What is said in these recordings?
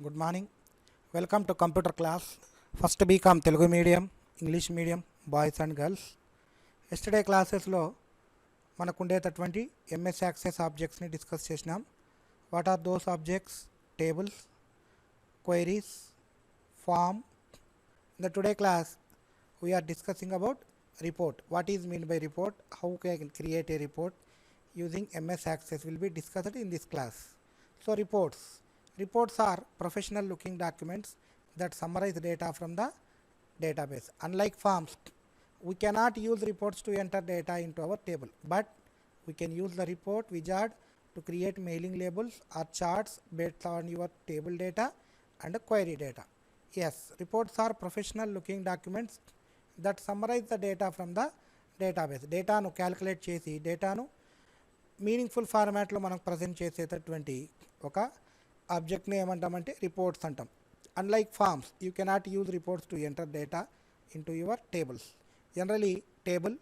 Good morning. Welcome to computer class. First BCom Telugu medium, English medium, boys and girls. Yesterday క్లాసెస్లో మనకు ఉండేటటువంటి MS Access ఆబ్జెక్ట్స్ని discuss చేసినాం. What are those objects? Tables, queries, form. In the today class we are discussing about report. What is meant by report? How can create a report using MS Access will be discussed in this class. So reports are professional looking documents that summarize data from the database. Unlike forms, we cannot use reports to enter data into our table, but we can use the report wizard to create mailing labels or charts based on your table data and query data. Yes, reports are professional looking documents that summarize the data from the database. డేటాను calculate చేసి డేటాను meaningful ఫార్మాట్లో మనకు present చేసేటటువంటి ఒక ఆబ్జెక్ట్ని ఏమంటామంటే reports అంటాం. Unlike forms, you cannot use reports to enter data into your tables. Generally table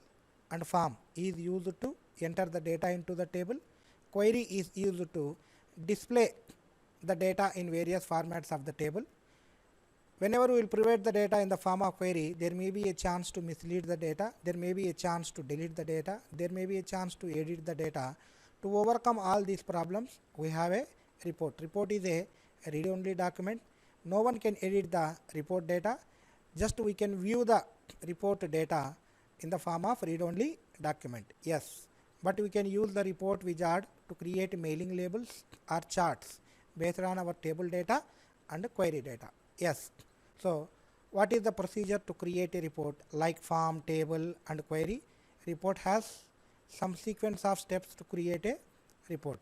and form is used to enter the data into the table. Query is used to display the data in various formats of the table. Whenever we will provide the data in the form of query, there may be a chance to mislead the data, there may be a chance to delete the data, there may be a chance to edit the data. To overcome all these problems, we have a report. Report is a read-only document. No one can edit the report data. Just we can view the report data in the form of read-only document. Yes, but we can use the report wizard to create mailing labels or charts based on our table data and query data. Yes. So what is the procedure to create a report? Like form, table and query, report has some sequence of steps to create a report.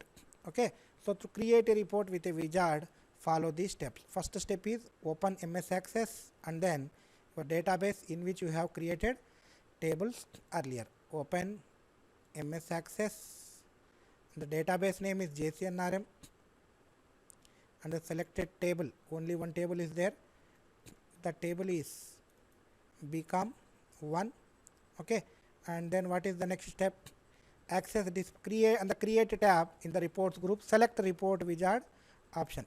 Okay, so to create a report with a wizard, follow these steps. First step is open MS Access and then your database in which you have created tables earlier. Open MS Access, the database name is JCNRM and the selected table, only one table is there. The table is BCom 1. Okay, and then what is the next step? Access this create and the create tab in the reports group, select report wizard option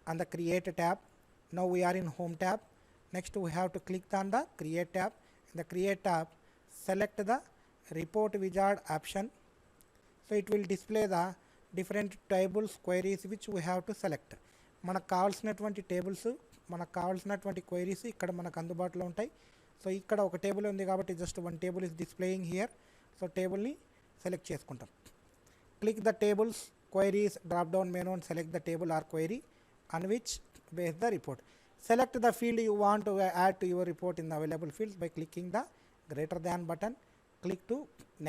and the create tab. Now we are in home tab. Next we have to click on the create tab. In the create tab, select the report wizard option. So it will display the different tables, queries which we have to select. మనకు కావాల్సినటువంటి tables, మనకు కావాల్సినటువంటి queries ఇక్కడ మనకు అందుబాటులో ఉంటాయి. So ఇక్కడ ఒక టేబుల్ ఉంది కాబట్టి just one table is displaying here. So టేబుల్ని సెలెక్ట్ చేసుకుంటాం. Click the tables, queries drop down menu and select the table or query on which base the report. Select the field you want to add to your report in the available fields by clicking the greater than button. Click to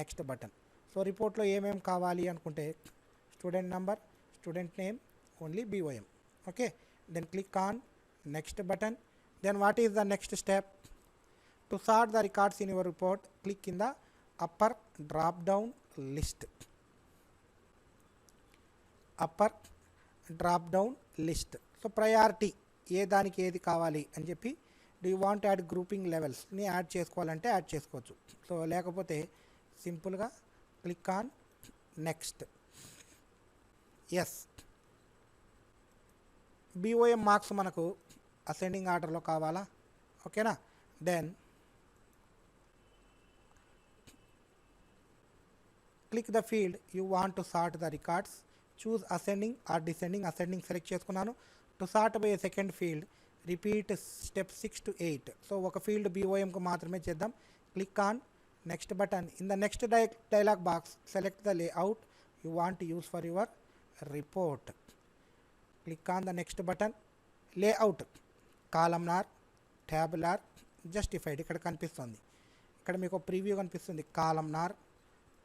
next button. So రిపోర్ట్లో ఏమేమి కావాలి అనుకుంటే student number, student name, only BOM. Okay, then click on next button. Then what is the next step? To sort the records in your report, click in the upper drop down list. Upper drop down list. So priority ఏ దానికి ఏది కావాలి అని చెప్పి, do you want to add grouping levels ని add చేసుకోవాలంటే add చేసుకోవచ్చు. So లేకపోతే సింపుల్గా click on next. Yes, BOM marks మనకు అసెండింగ్ ఆర్డర్లో కావాలా? ఓకేనా? Then click the field you want to sort the records. Choose ascending or descending. Ascending select చేసుకున్నాను. To sort by second field, repeat step 6 to 8. So ఒక field BOMకు మాత్రమే చేద్దాం. Click on next button. In the next dialog box, select the layout you want to use for your report. Click on the next button. Layout, columnar, tabular, justified ఇక్కడ కనిపిస్తుంది. ఇక్కడ మీకు preview కనిపిస్తుంది. Columnar,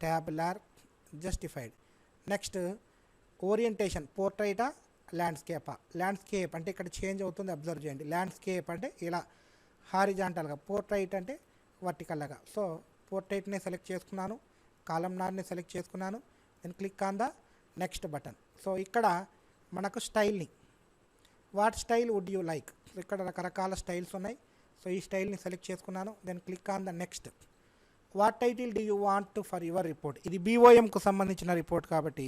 tabular, justified. Next orientation, పోర్ట్రైటా, ల్యాండ్స్కేపా. Landscape అంటే ఇక్కడ change అవుతుంది, అబ్జర్వ్ చేయండి. ల్యాండ్స్కేప్ అంటే ఇలా హారిజాంటల్గా, పోర్ట్రైట్ అంటే వర్టికల్గా. సో పోర్ట్రైట్ని సెలెక్ట్ చేసుకున్నాను, కాలమ్నార్ని సెలెక్ట్ చేసుకున్నాను. Then click on the next button. So ఇక్కడ మనకు స్టైల్ని, what style would you like, ఇక్కడ రకరకాల స్టైల్స్ ఉన్నాయి. సో ఈ స్టైల్ని సెలెక్ట్ చేసుకున్నాను. Then click on the next. What title do you want for your report. ఇది BOMకు సంబంధించిన రిపోర్ట్ కాబట్టి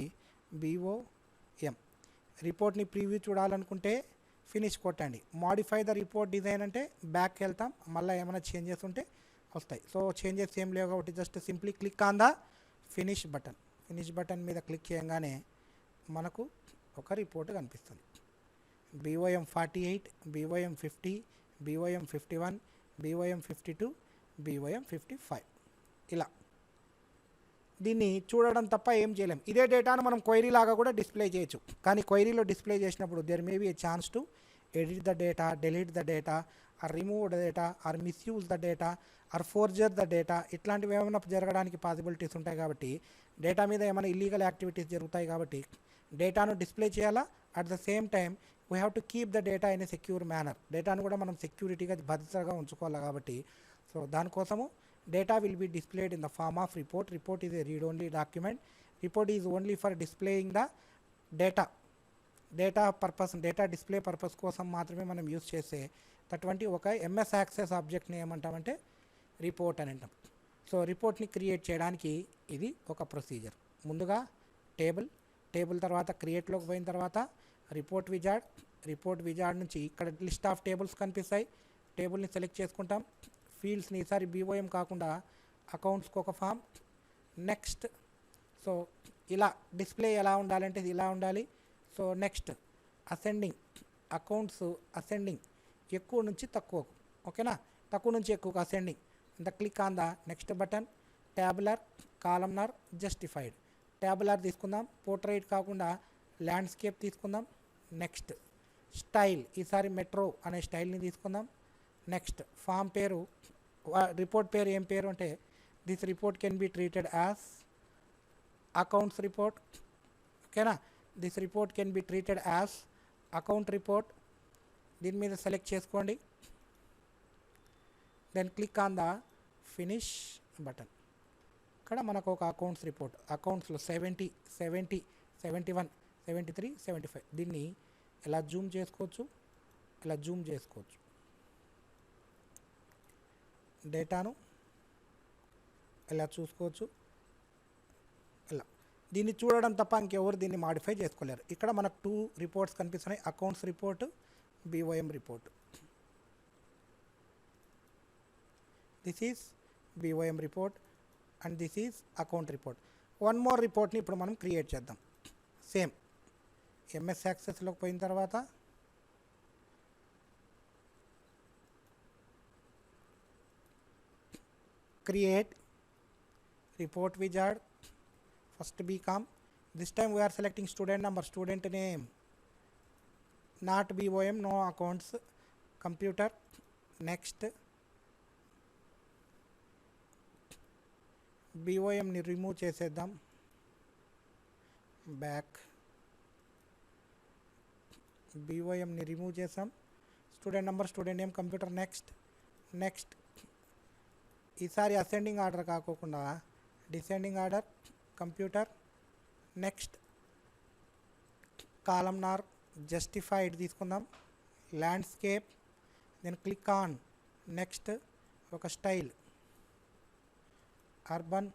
BOM. రిపోర్ట్ని ప్రీవ్యూ చూడాలనుకుంటే ఫినిష్ కొట్టండి. మాడిఫై ద రిపోర్ట్ డిజైన్ అంటే బ్యాక్కి వెళ్తాం, మళ్ళీ ఏమైనా చేంజెస్ ఉంటే వస్తాయి. సో చేంజెస్ ఏం లేవు కాబట్టి just simply click on the finish button. Finish button మీద క్లిక్ చేయగానే మనకు ఒక రిపోర్ట్ కనిపిస్తుంది. BOM 48, BOM 50, BOM 51, BOM 52, BOM 55 ఇలా. దీన్ని చూడడం తప్ప ఏం చేయలేం. ఇదే డేటాను మనం క్వైరీ లాగా కూడా డిస్ప్లే చేయొచ్చు. కానీ క్వైరీలో డిస్ప్లే చేసినప్పుడు there may be a chance to edit the data, delete the data, or remove the data, or misuse the data, or forger the data, ఇట్లాంటివి ఏమైనా జరగడానికి పాసిబిలిటీస్ ఉంటాయి. కాబట్టి డేటా మీద ఏమైనా ఇల్లీగల్ యాక్టివిటీస్ జరుగుతాయి. కాబట్టి డేటాను డిస్ప్లే చేయాలా, at the same time we have to keep the data in a secure manner. డేటాను కూడా మనం సెక్యూరిటీగా భద్రతగా ఉంచుకోవాలి. కాబట్టి సో దానికోసము data will be displayed in the form of report. Report is a read-only document. Report is only for displaying the data. Data purpose, data display purpose కోసం మాత్రమే మనం యూజ్ చేసే అటువంటి ఒక MS యాక్సెస్ ఆబ్జెక్ట్ని ఏమంటామంటే రిపోర్ట్ అని అంటాం. సో రిపోర్ట్ని క్రియేట్ చేయడానికి ఇది ఒక ప్రొసీజర్. ముందుగా టేబుల్ తర్వాత క్రియేట్లోకి పోయిన తర్వాత రిపోర్ట్ విజార్డ్ నుంచి ఇక్కడ లిస్ట్ ఆఫ్ టేబుల్స్ కనిపిస్తాయి. టేబుల్ని సెలెక్ట్ చేసుకుంటాం. ఫీల్డ్స్ని ఈసారి BOM కాకుండా అకౌంట్స్కి ఒక ఫామ్. నెక్స్ట్ సో ఇలా డిస్ప్లే ఎలా ఉండాలంటే ఇది ఇలా ఉండాలి. So next ascending accounts, ascending ఎక్కువ నుంచి తక్కువకు, ఓకేనా, తక్కువ నుంచి ఎక్కువకు ascending. The click on the next button. Tabular, columnar, justified. Tabular తీసుకుందాం, పోర్ట్రైట్ కాకుండా ల్యాండ్స్కేప్ తీసుకుందాం. నెక్స్ట్ స్టైల్, ఈసారి మెట్రో అనే స్టైల్ని తీసుకుందాం. నెక్స్ట్ ఫామ్ పేరు, రిపోర్ట్ పేరు ఏం పేరు అంటే this report can be treated as accounts report, ఓకేనా. This report can be treated as account report. దీని మీద సెలెక్ట్ చేసుకోండి. Then click on the finish button. ఇక్కడ మనకు ఒక అకౌంట్స్ రిపోర్ట్, అకౌంట్స్లో 70, 71, 73, 75. దీన్ని ఎలా జూమ్ చేసుకోవచ్చు, ఇలా జూమ్ చేసుకోవచ్చు. డేటాను ఇలా చూసుకోవచ్చు. ఇలా దీన్ని చూడడం తప్ప ఇంకెవరు దీన్ని మాడిఫై చేసుకోలేరు. ఇక్కడ మనకు 2 రిపోర్ట్స్ కనిపిస్తున్నాయి, accounts report, BOM report. This is BOM report and this is account report. One more రిపోర్ట్ని ఇప్పుడు మనం క్రియేట్ చేద్దాం. సేమ్ MS యాక్సెస్లోకి పోయిన తర్వాత create report wizard. First BCom. This time we are selecting student number, student name, not BOM, no accounts. Computer. Next BOM ni remove చేసేద్దాం. Back BOM ni remove చేసాం. Student number, student name, computer. Next ఈసారి ascending order కాకోకుండా descending order, computer. Next columnar, justified తీసుకుందాం. Landscape. Then click on next ఒక style, urban,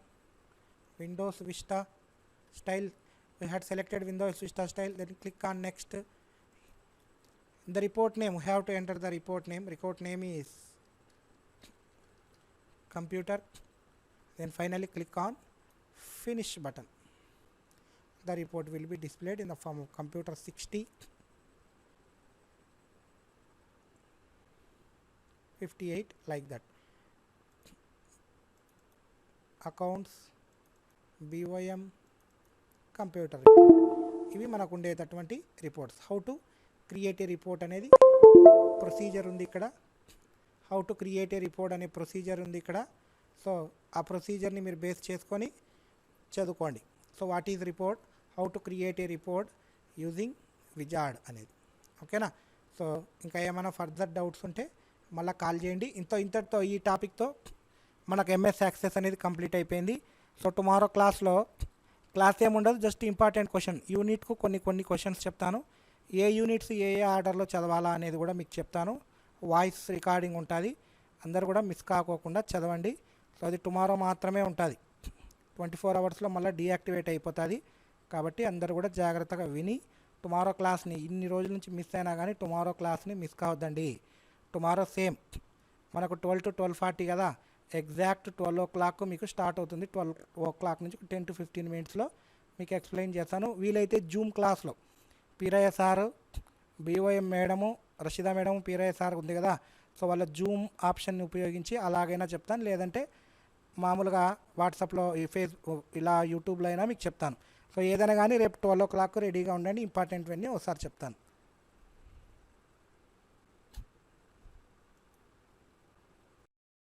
Windows Vista style. We had selected Windows Vista style. Then click on next. The report name, we have to enter the report name. Report name is computer. Then finally click on finish button. The report will be displayed in the form of computer 60, 58 like that. Accounts, BOM, computer report. ఇవి మనకు ఉండేటటువంటి reports. How to create a report అనేది procedure ఉంది ఇక్కడ. How to create a report అనే procedure ఉంది ఇక్కడ. So ఆ ప్రొసీజర్ని మీరు బేస్ చేసుకొని చదువుకోండి. So what is report, how to create a report using wizard అనేది, ఓకేనా. సో ఇంకా ఏమైనా ఫర్దర్ డౌట్స్ ఉంటే మళ్ళీ కాల్ చేయండి. ఇంతటితో ఈ టాపిక్తో మనకు MS యాక్సెస్ అనేది కంప్లీట్ అయిపోయింది. సో టుమారో క్లాస్ ఏముండదు, జస్ట్ ఇంపార్టెంట్ క్వశ్చన్. యూనిట్కు కొన్ని క్వశ్చన్స్ చెప్తాను. ఏ యూనిట్స్ ఏ ఆర్డర్లో చదవాలా అనేది కూడా మీకు చెప్తాను. వాయిస్ రికార్డింగ్ ఉంటుంది, అందరు కూడా మిస్ కాకోకుండా చదవండి. సో అది టుమారో మాత్రమే ఉంటుంది, 24 అవర్స్లో మళ్ళీ డీయాక్టివేట్ అయిపోతుంది. కాబట్టి అందరు కూడా జాగ్రత్తగా విని టుమారో క్లాస్ని ఇన్ని రోజుల నుంచి మిస్ అయినా కానీ టుమారో క్లాస్ని మిస్ కావద్దండి. టుమారో సేమ్ మనకు 12 to 12:40 కదా, ఎగ్జాక్ట్ 12 o'clock మీకు స్టార్ట్ అవుతుంది. 12 o'clock నుంచి 10 to 15 minutesలో మీకు ఎక్స్ప్లెయిన్ చేస్తాను. వీలైతే జూమ్ క్లాస్లో Peeraiah sir, BOM madam, Rasheeda madam, Peeraiah sir ఉంది కదా, సో వాళ్ళ జూమ్ ఆప్షన్ని ఉపయోగించి అలాగైనా చెప్తాను, లేదంటే మామూలుగా వాట్సాప్లో ఈ ఇలా యూట్యూబ్లో అయినా మీకు చెప్తాను. సో ఏదైనా కానీ రేపు 12 o'clock రెడీగా ఉండండి. ఇంపార్టెంట్వన్నీ ఒకసారి చెప్తాను.